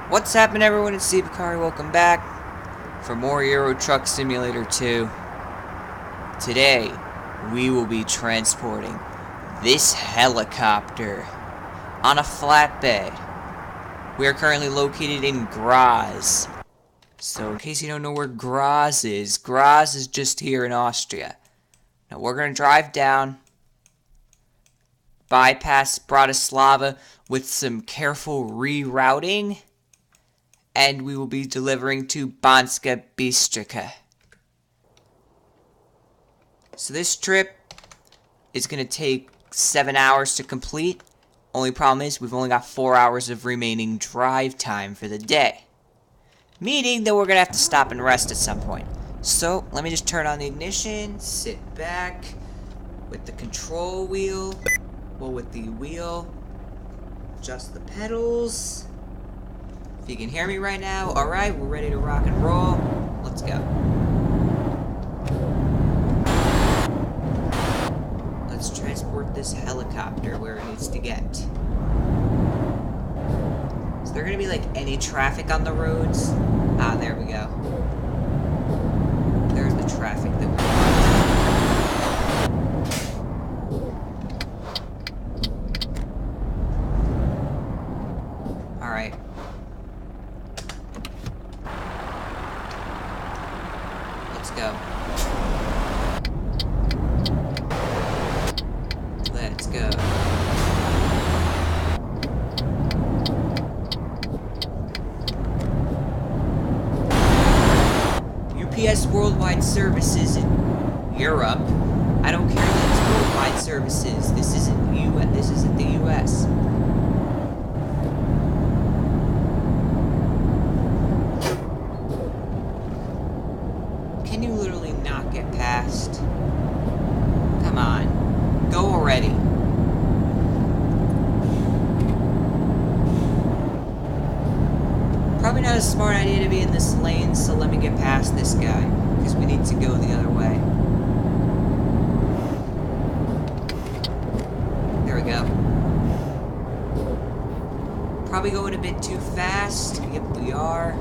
What's happening, everyone? It's Steve Bakari. Welcome back for more Euro Truck Simulator 2. Today, we will be transporting this helicopter on a flatbed. We are currently located in Graz. So, in case you don't know where Graz is just here in Austria. Now, we're going to drive down, bypass Bratislava with some careful rerouting, and we will be delivering to Banska Bystrica. So this trip is going to take 7 hours to complete. Only problem is we've only got 4 hours of remaining drive time for the day. Meaning that we're going to have to stop and rest at some point. So let me just turn on the ignition, sit back with the control wheel, with the wheel, adjust the pedals. If you can hear me right now, alright, we're ready to rock and roll. Let's go. Let's transport this helicopter where it needs to get. Is there gonna be like any traffic on the roads? Ah, there we go. There's the traffic that we want. Alright. Let's go. Let's go. UPS Worldwide Services in Europe. I don't care that it's Worldwide Services. This isn't the US. Can you literally not get past? Come on. Go already. Probably not a smart idea to be in this lane, so let me get past this guy, because we need to go the other way. There we go. Probably going a bit too fast. Yep, we are.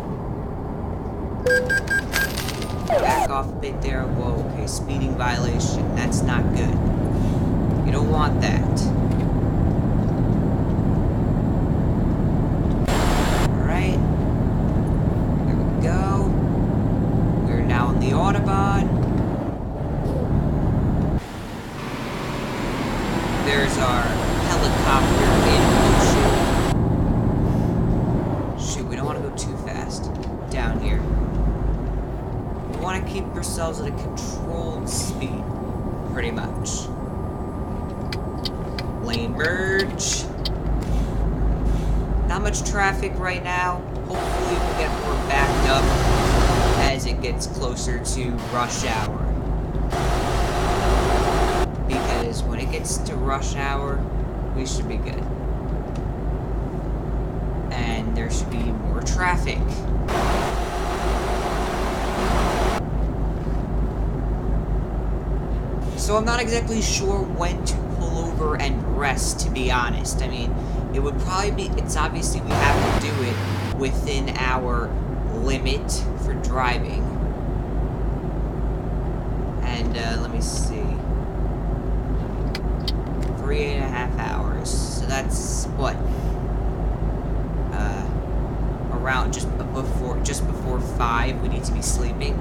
Back off a bit there. Whoa, okay, speeding violation. That's not good. You don't want that. Alright. There we go. We're now on the Autobahn. There's our helicopter in motion. Shoot, we don't want to go too fast. Down here. We want to keep ourselves at a controlled speed. Pretty much. Lane merge. Not much traffic right now. Hopefully we'll get more backed up as it gets closer to rush hour. Because when it gets to rush hour, we should be good. And there should be more traffic. So I'm not exactly sure when to pull over and rest, to be honest. I mean, it would probably be, it's obviously we have to do it within our limit for driving. And, let me see. 3.5 hours. So that's, what? Around just before 5, we need to be sleeping.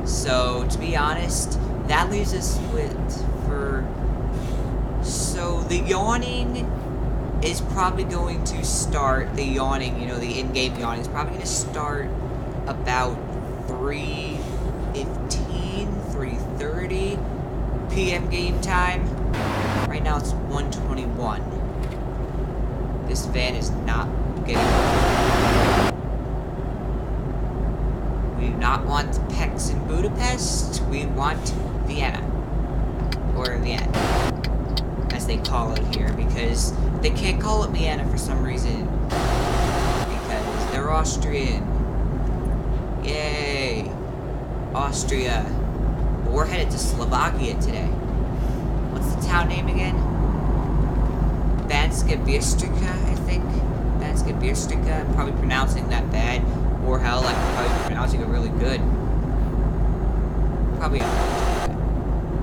So, to be honest, that leaves us so the yawning is probably going to start, the yawning, you know, the in-game yawning is probably going to start about 3:15, 3:30 p.m. game time. Right now it's 1:21. This van is not getting... We do not want Pex in Budapest, we want Vienna. Or Vienna, as they call it here, because they can't call it Vienna for some reason. Because they're Austrian. Yay! Austria. But we're headed to Slovakia today. What's the town name again? Banska Bystrica, I think. I'm probably pronouncing that bad. Or hell, like, I'm probably pronouncing it really good. Probably not.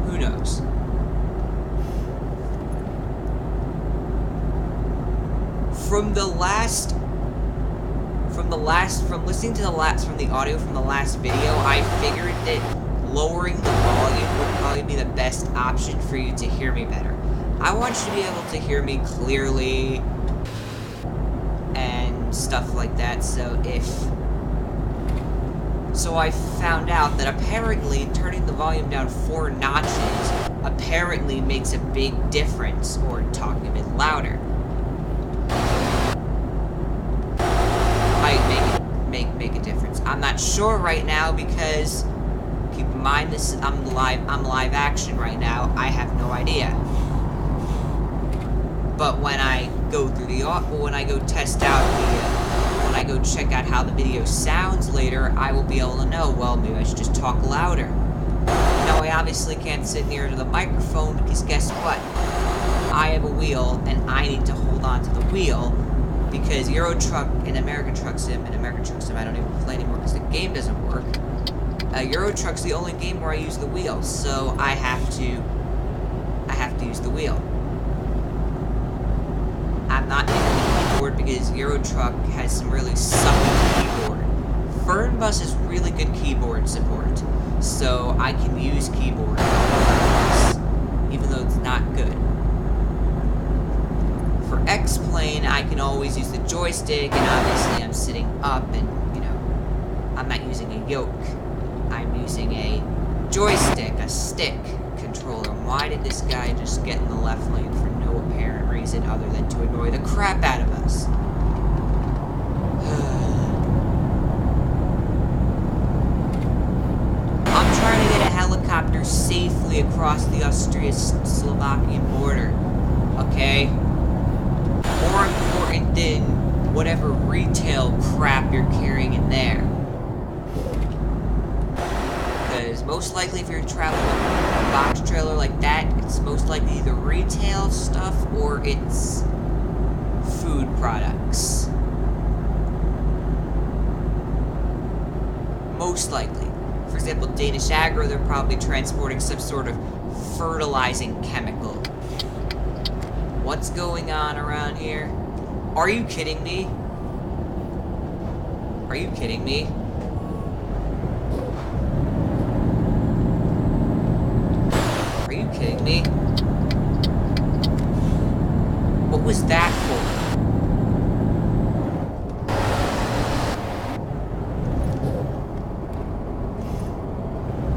Who knows? From the audio from the last video, I figured that lowering the volume would probably be the best option for you to hear me better. I want you to be able to hear me clearly and stuff like that, so I found out that apparently turning the volume down 4 notches apparently makes a big difference, or talking a bit louder. Make a difference. I'm not sure right now because keep in mind I'm live action right now. I have no idea. But when I go check out how the video sounds later, I will be able to know, well, maybe I should just talk louder. Now, I obviously can't sit near to the microphone because guess what? I have a wheel and I need to hold on to the wheel because Euro Truck and American Truck Sim, I don't even play anymore because the game doesn't work. Euro Truck's the only game where I use the wheel, so I have to use the wheel. I'm not using the keyboard because Euro Truck has some really sucky keyboard. Fernbus is really good keyboard support, so I can use keyboard even though it's not good. For X-Plane, I can always use the joystick, and obviously I'm sitting up and, I'm not using a yoke. I'm using a joystick, a stick controller. Why did this guy just get in the left lane for no apparent reason other than to annoy the crap out of us? I'm trying to get a helicopter safely across the Austria-Slovakian border, okay? More important than whatever retail crap you're carrying in there. Because most likely if you're traveling with a box trailer like that, it's most likely either retail stuff or it's food products. Most likely. For example, Danish Agro, they're probably transporting some sort of fertilizing chemical. What's going on around here? Are you kidding me? Are you kidding me? Are you kidding me? What was that for?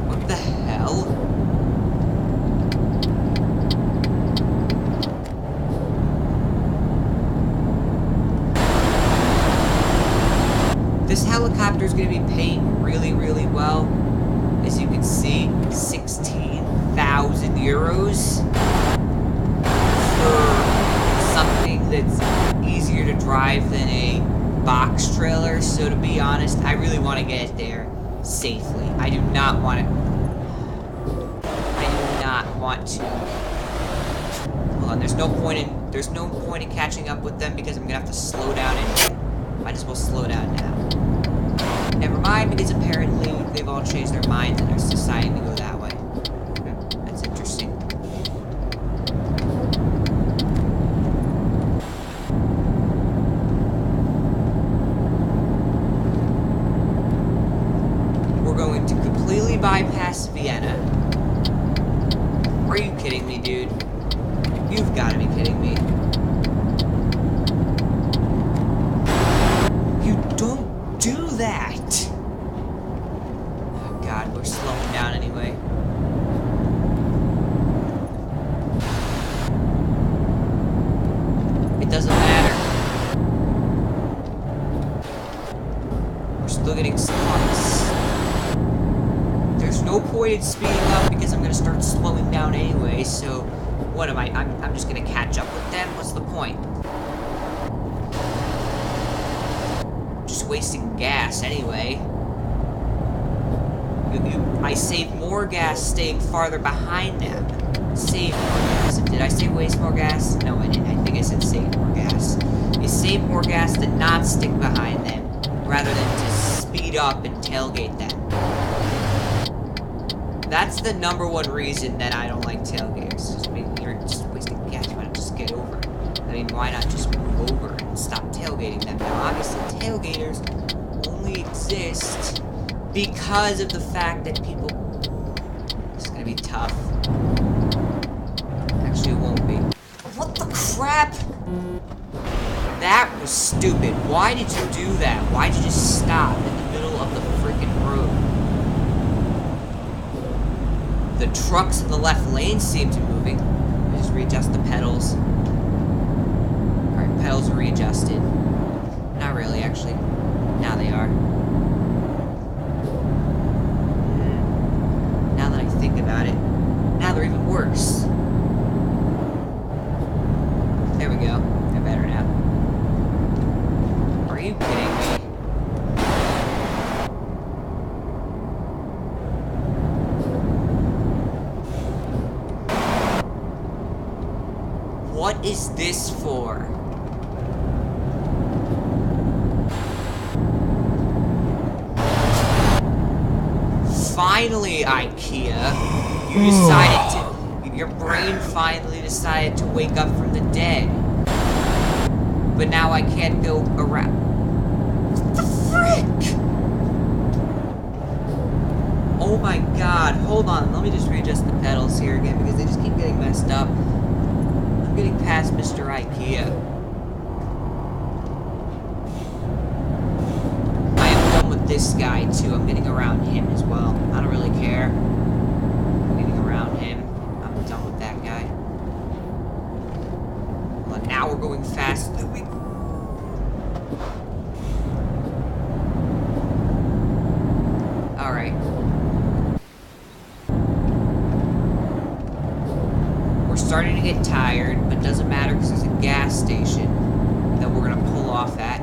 What the hell? This helicopter is going to be paying really, really well. As you can see, 16,000 euros for something that's easier to drive than a box trailer. So to be honest, I really want to get it there safely. I do not want to. Hold on. There's no point in catching up with them because I'm gonna have to slow down anyway. Might as well slow down now. Never mind, because apparently they've all changed their minds and are deciding to go that way. That's interesting. We're going to completely bypass Vienna. Are you kidding me, dude? You've got to be kidding me. You don't do that! Oh god, we're slowing down anyway. It doesn't matter. We're still getting spots. There's no point in speeding up because I'm gonna start slowing down anyway, so what am I? I'm just gonna catch up with them? What's the point? Wasting gas anyway. I saved more gas staying farther behind them. Save more gas. Did I say waste more gas? No, I didn't. I think I said save more gas. You save save more gas to not stick behind them, rather than to speed up and tailgate them. That's the #1 reason that I don't like tailgaters. Just being you're just wasting gas. Why not just get over it? I mean, why not just move over and stop tailgating them? Now, obviously, tailgaters only exist because of the fact that people... It's gonna be tough. Actually, it won't be. What the crap? That was stupid. Why did you do that? Why did you just stop in the middle of the freaking road? The trucks in the left lane seem to be moving. Let me just readjust the pedals. Alright, pedals are readjusted. Not really, actually. Now they are. Now that I think about it, now they're even worse. There we go. They're better now. Are you kidding me? What is this for? Finally, IKEA, you decided to... Your brain finally decided to wake up from the dead. But now I can't go around. What the frick? Oh my god, hold on. Let me just readjust the pedals here again because they just keep getting messed up. I'm getting past Mr. IKEA. I am done with this guy too. I'm getting around him as well. I don't really care. I'm getting around him. I'm done with that guy. Well, now we're going fast. Alright. We're starting to get tired, but it doesn't matter because there's a gas station that we're going to pull off at.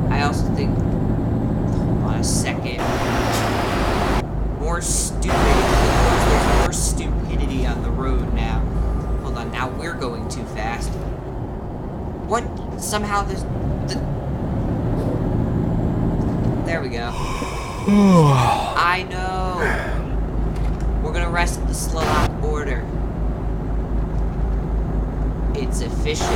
I also think... Hold on a second. More stupidity. There's more stupidity on the road now. Hold on, now we're going too fast. What? Somehow there's... There we go. I know. We're gonna rest at the Slovak border. It's efficient.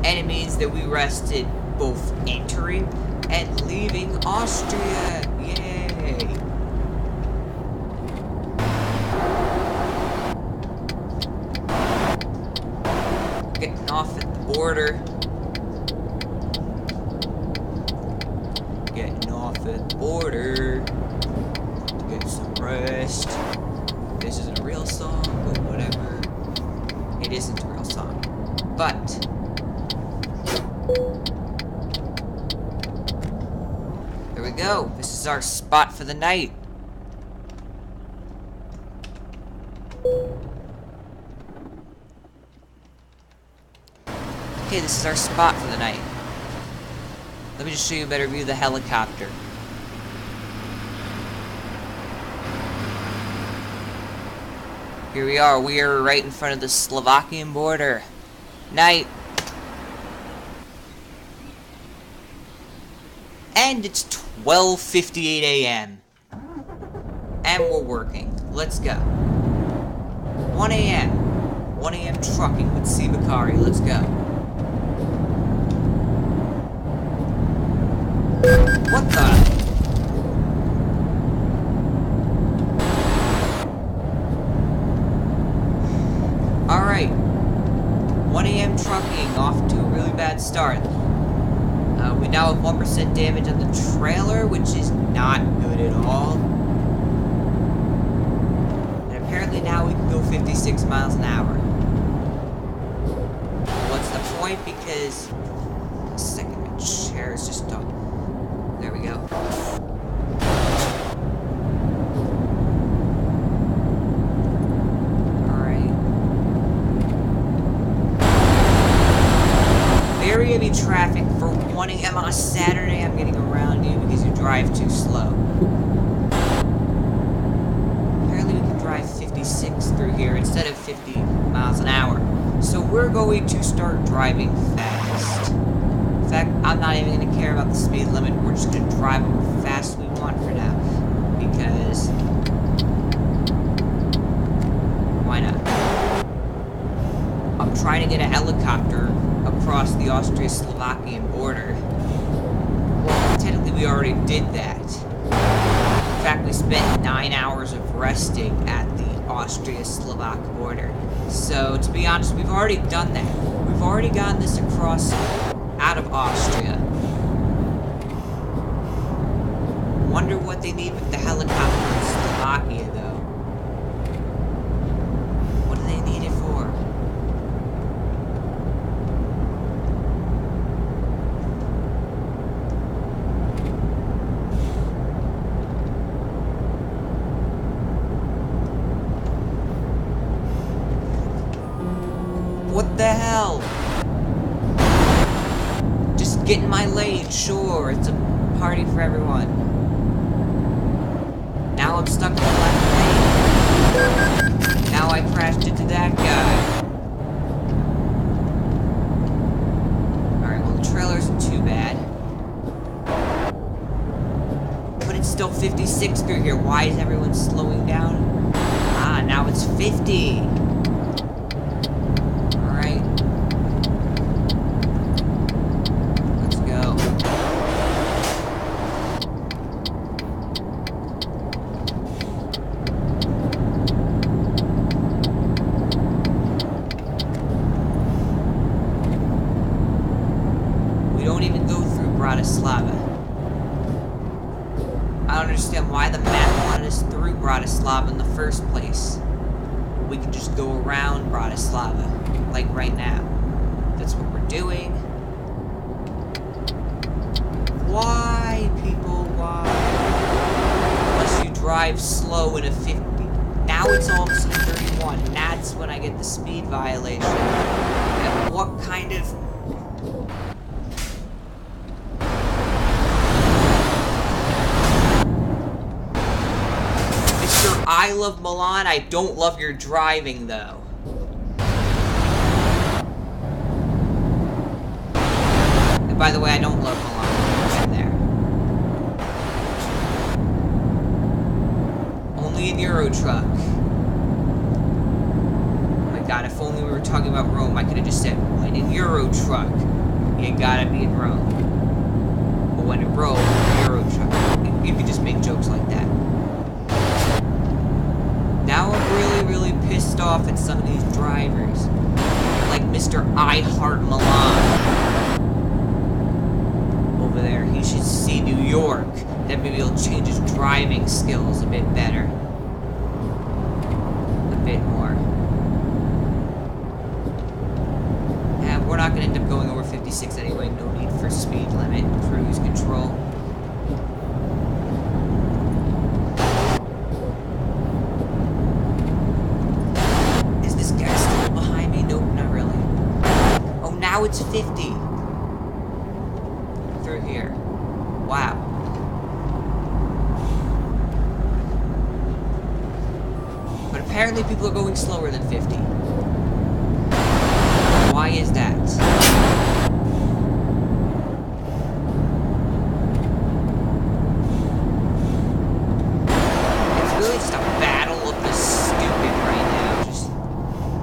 And it means that we rested both entering and leaving Austria. Yay. Getting off at the border. Getting off at the border. Get some rest. This isn't a real song, but whatever. It isn't a real song. But there we go. This is our spot for the night. Okay, this is our spot for the night. Let me just show you a better view of the helicopter. Here we are. We are right in front of the Slovakian border. Night. And it's 12:58 a.m. And we're working. Let's go. 1 a.m. 1 a.m. trucking with Sibakari. Let's go. What the? Alright. 1 a.m. trucking off to a really bad start. We now have 1% damage on the trailer, which is not good at all. And apparently now we can go 56 miles an hour. What's the point? Because... A second, my chair is just done. There we go. Alright. Very heavy traffic for 1 a.m. on a Saturday. I'm getting around you because you drive too slow. instead of 50 miles an hour. So we're going to start driving fast. In fact, I'm not even going to care about the speed limit. We're just going to drive how fast we want for now. Because... why not? I'm trying to get a helicopter across the Austria-Slovakian border. Well, technically we already did that. In fact, we spent 9 hours of resting at the Austria-Slovak border. So, to be honest, we've already done that. We've already gotten this across out of Austria. Wonder what they need with the helicopter in Slovakia, though. What do they need it for? What the hell? Just get in my lane, sure. It's a party for everyone. Now I'm stuck in the left lane. Now I crashed into that guy. Alright, well the trailer isn't too bad. But it's still 56 through here. Why is everyone slowing down? Ah, now it's 50. I don't understand why the map wanted us through Bratislava in the first place. We can just go around Bratislava, like right now. That's what we're doing. Why, people, why? Unless you drive slow in a 50. Now it's all of a sudden 31. That's when I get the speed violation. And what kind of... I love Milan, I don't love your driving, though. And by the way, I don't love Milan. I've been there. Only in Euro Truck. Oh my god, if only we were talking about Rome, I could have just said, when in Euro Truck, you gotta be in Rome. But when in Rome, Euro Truck. You could just make jokes like that. Now I'm really pissed off at some of these drivers. Like Mr. I Heart Milan. Over there, he should see New York. Then maybe he'll change his driving skills a bit better. A bit more. And we're not gonna end up going over 56 anyway. No need for speed limit. Cruise control. Now it's 50 through here. Wow. But apparently people are going slower than 50. Why is that? It's really just a battle of the stupid right now. Just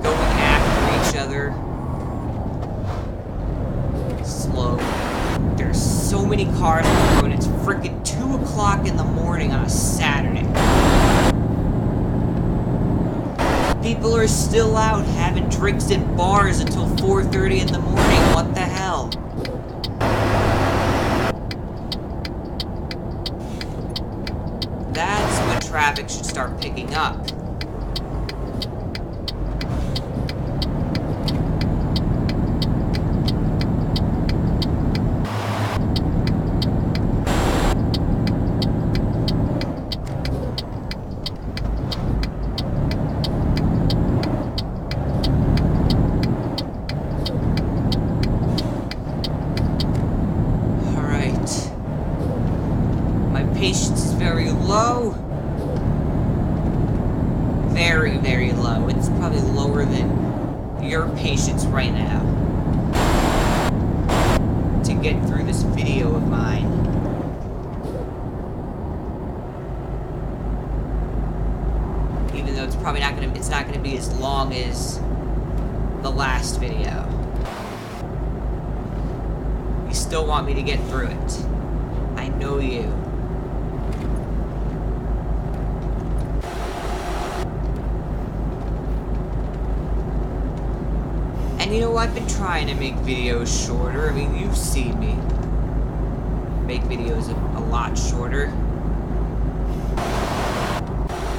going after each other. Slow. There's so many cars on the road. It's freaking 2 o'clock in the morning on a Saturday. People are still out having drinks in bars until 4:30 in the morning. What the hell? That's when traffic should start picking up. Patience is very low. Very low. low. It's probably lower than your patience right now to get through this video of mine. Even though it's probably not gonna be as long as the last video. You still want me to get through it. I know you. And you know, I've been trying to make videos shorter. I mean, you've seen me make videos a lot shorter.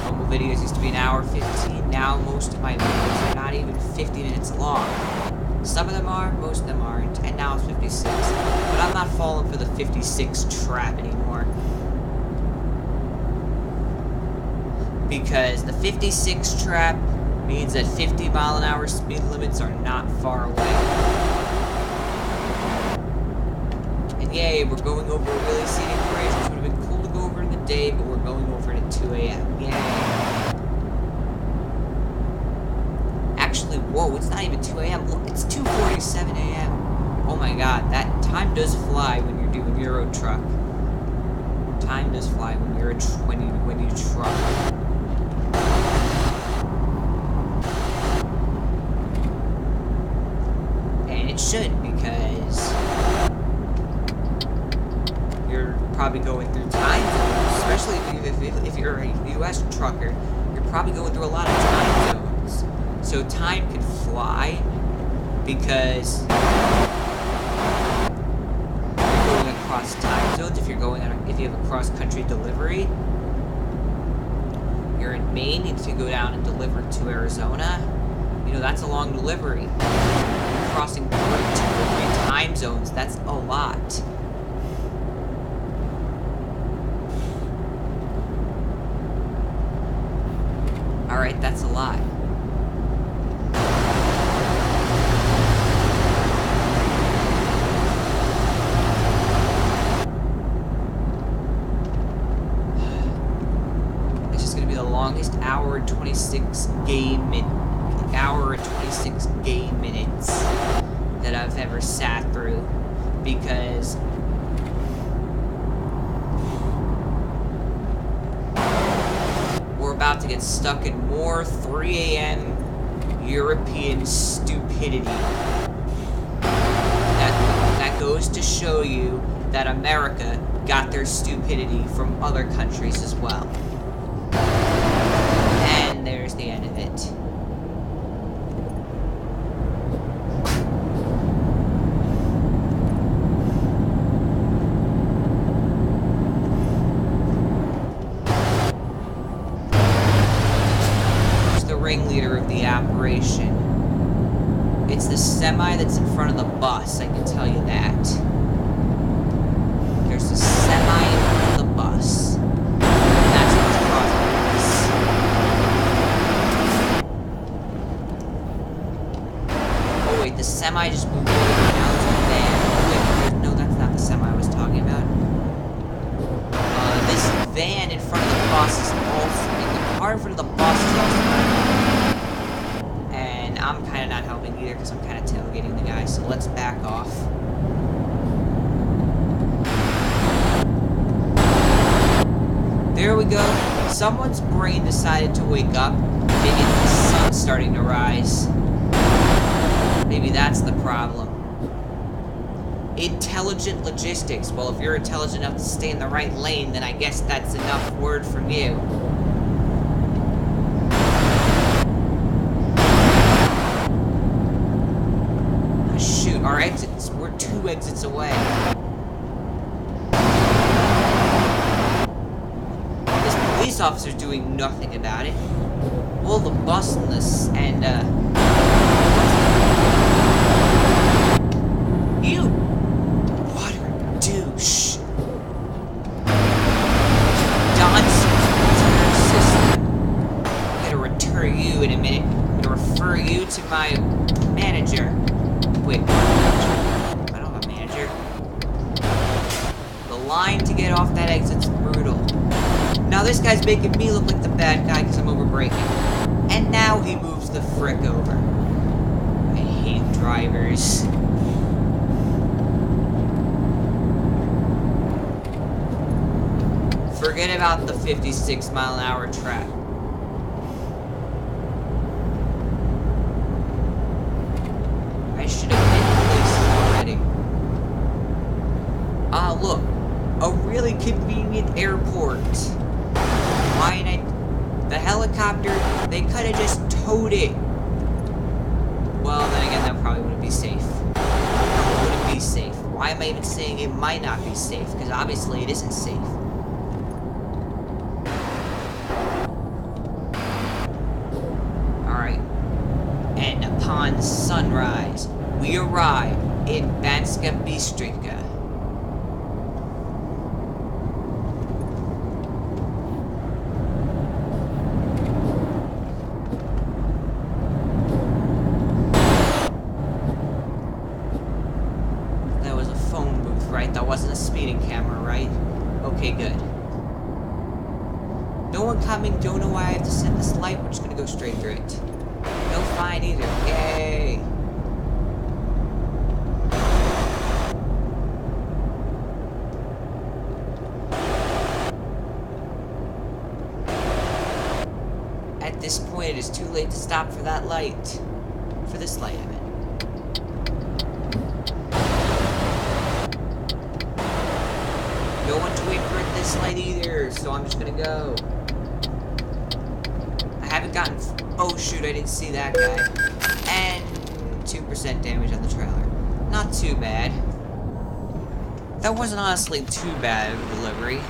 Normal videos used to be an hour 15. Now most of my videos are not even 50 minutes long. Some of them are, most of them aren't. And now it's 56. But I'm not falling for the 56 trap anymore. Because the 56 trap means that 50-mile-an-hour speed limits are not far away. And yay, we're going over a really scenic bridge, which would have been cool to go over in the day, but we're going over it at 2 a.m. Yay. Actually, whoa, it's not even 2 a.m. Look, it's 2:47 a.m. Oh my god, that time does fly when you're doing Euro Truck. Time does fly when you truck. Should, because you're probably going through time zones, especially if you're a US trucker, you're probably going through a lot of time zones. So time can fly because you're going across time zones. If you have a cross-country delivery, you're in Maine, you need to go down and deliver to Arizona. You know, that's a long delivery. Crossing 2 or 3 time zones, that's a lot. Alright, that's a lot. It's just gonna be the longest hour and 26 game minutes that I've ever sat through, because we're about to get stuck in more 3 a.m. European stupidity. That goes to show you that America got their stupidity from other countries as well. And there's the end of it. Ringleader of the operation. It's the semi that's in front of the bus, I can tell you that. There's a semi in front of the bus. That's what's causing this. Oh wait, the semi just moved over. Now there's a van. Oh wait, no, that's not the semi I was talking about. This van in front of the bus is also... The car in front of the bus is also... I'm kind of not helping either because I'm kind of tailgating the guy, so let's back off. There we go. Someone's brain decided to wake up. Maybe the sun's starting to rise. Maybe that's the problem. Intelligent logistics. Well, if you're intelligent enough to stay in the right lane, then I guess that's enough word from you. Our exits, we're 2 exits away. This police officer's doing nothing about it. Well, the bus and this, and, you! What a douche. Dodge system. I'm gonna return you in a minute. I'm gonna refer you to my manager. Wait, I don't have a manager. The line to get off that exit's brutal. Now this guy's making me look like the bad guy because I'm over braking. And now he moves the frick over. I hate drivers. Forget about the 56-mile-an-hour trap. I should have been places already. Ah, look. A really convenient airport. Why not? The helicopter, they could have just towed it. Well, then again, that probably wouldn't be safe. Probably wouldn't be safe. Why am I even saying it might not be safe? Because obviously it isn't safe. Alright. And upon sunrise, we arrive in Banska Bystrica. Right? That wasn't a speeding camera, right? Okay, good. No one coming, don't know why I have to set this light, we're just gonna go straight through it. No fine either, yay! At this point, it is too late to stop for that light. For this light, I mean. No one to wait for this light either, so I'm just gonna go. I haven't gotten... Oh shoot, I didn't see that guy. And 2% damage on the trailer. Not too bad. That wasn't honestly too bad of a delivery.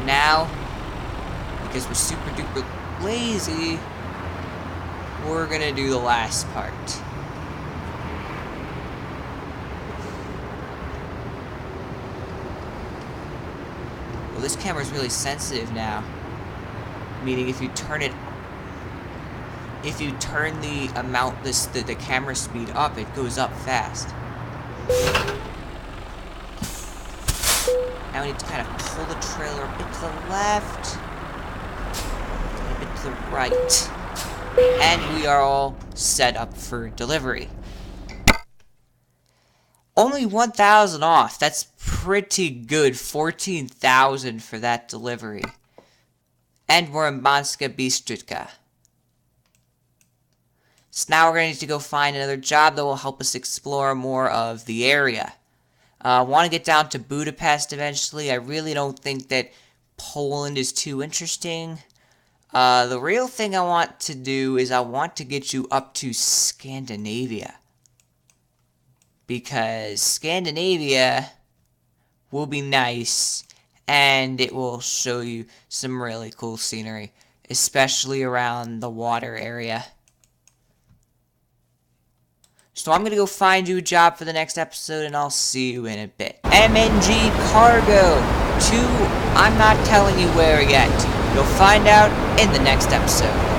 Now, because we're super duper lazy, we're gonna do the last part. Well, this camera's really sensitive now. Meaning if you turn it... If you turn the amount, the camera speed up, it goes up fast. Now we need to kind of pull the trailer a bit to the left. And a bit to the right. And we are all set up for delivery. Only 1,000 off. That's pretty good. 14,000 for that delivery. And we're in Banska Bystrica. So now we're going to need to go find another job that will help us explore more of the area. I want to get down to Budapest eventually. I really don't think that Poland is too interesting. The real thing I want to do is I want to get you up to Scandinavia. Because Scandinavia will be nice, and it will show you some really cool scenery, especially around the water area. So I'm going to go find you a job for the next episode, and I'll see you in a bit. MNG Cargo 2, I'm not telling you where yet. You'll find out in the next episode.